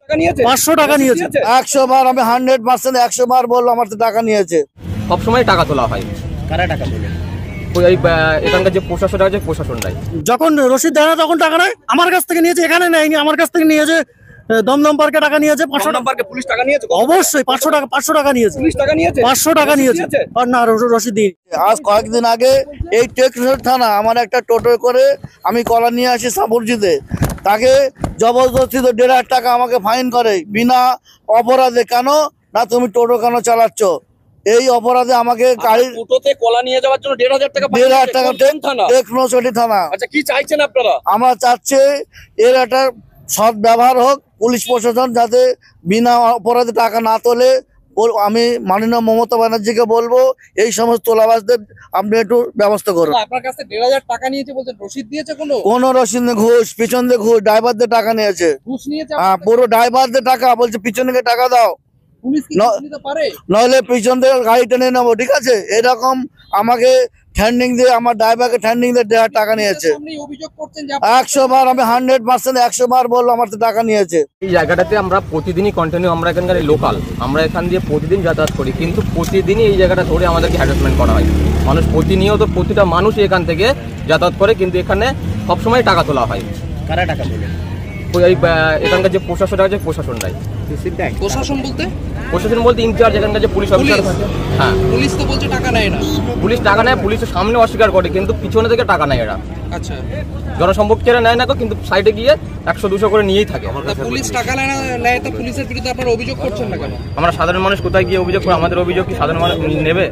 500 টাকা নিয়েছে। 100 বার আমি 100% 100 বার বললো আমার তো টাকা নিয়েছে। সবসময় টাকা তোলা হয়। কারা টাকা তোলে? ওই এখানকার যে প্রশাসন আছে প্রশাসনটাই। যখন রসিদ দেয় না তখন টাকা নেয়, আমার কাছ থেকে নিয়েছে, এখানে নেয়নি, আমার কাছ থেকে নিয়েছে। দমদম পার্কে টাকা নিয়েছে 500 টাকা। পুলিশ টাকা নিয়েছে? অবশ্যই 500 টাকা নিয়েছে। পুলিশ টাকা নিয়েছে? 500 টাকা নিয়েছে। আর না, রসিদ দিই। আজ কয়েকদিন আগে এই টেকনোর থানা আমার একটা টোটো করে আমি কলা নিয়ে আসি সাপুরজিতে, তাকে জবরদস্তি 1,500 টাকা আমাকে ফাইন করে বিনা অপরাধে। কেন না, তুমি টোটো কেন চালাচ্ছ? এই অপরাধে আমাকে গাড়ি টোটোতে কলা নিয়ে যাওয়ার জন্য 1,500 টাকা। 1,500 টাকা থানা? টেকনোসটি থানা। আচ্ছা, কি চাইছেন আপনারা? আমরা চাচ্ছি এর একটা সৎ ব্যবহার হোক, পুলিশ প্রশাসন যাতে বিনা অপরাধে টাকা না তোলে। আমি মাননীয় মমতা ব্যানার্জিকে বলবো এই সমস্ত তোলাবাজদের আপনি একটু ব্যবস্থা করুন। আপনার কাছে 1,500 টাকা নিয়েছে বলছেন, রসিদ দিয়েছে? কোনো রসিদ নেই, ঘুষ, পিছন দিয়ে ঘুষ, ড্রাইভারদের টাকা নিয়েছে। ঘুষ নিয়েছে? হ্যাঁ, পুরো ড্রাইভারদের টাকা বলছে পিছনে টাকা দাও, পুলিশ কি ঘুষ নিতে পারে? নইলে পিছন থেকে গাড়ি টেনে নেবো। ঠিক আছে, এরকম আমাকে ঠ্যান্ডিং দিয়ে, আমার ড্রাইভারকে ঠ্যান্ডিং দিয়ে 1,500 টাকা নিয়েছে। আপনি অভিযোগ করছেন যে 100 বার আমি 100% 100 বার বললো আমার তো টাকা নিয়েছে। এই জায়গাটাতে আমরা প্রতিদিনই কন্টিনিউ, আমরা এখানকার লোকাল, আমরা এখান দিয়ে প্রতিদিন যাতায়াত করি, কিন্তু প্রতিদিনই এই জায়গাটা ধরে আমাদেরকে হ্যারাসমেন্ট করা হয়। মানুষ প্রতিনিয়ত, প্রতিটা মানুষই এখান থেকে যাতায়াত করে, কিন্তু এখানে সবসময় টাকা তোলা হয়। কারা টাকা তোলে? ওই এখানকার যে প্রশাসন আছে প্রশাসনটাই। প্রশাসন বলতে? প্রশাসন বলতে ইনচার্জ, এখানকার যে পুলিশ অফিসার থাকে। হ্যাঁ, পুলিশ তো বলছে টাকা নেয় না। পুলিশ টাকা নেয়, পুলিশের সামনে অস্বীকার করে, কিন্তু পিছনে থেকে টাকা নেয় এরা। আচ্ছা, জনসম্পর্কেরা নেয় না, কিন্তু সাইডে গিয়ে 100-200 করে নিয়েই থাকে। পুলিশ টাকা নেয় তো পুলিশের বিরুদ্ধে আপনারা অভিযোগ করছেন না কেন? আমরা সাধারণ মানুষ কোথায় গিয়ে অভিযোগ করি? আমাদের অভিযোগ কি সাধারণ মানুষ নেবে?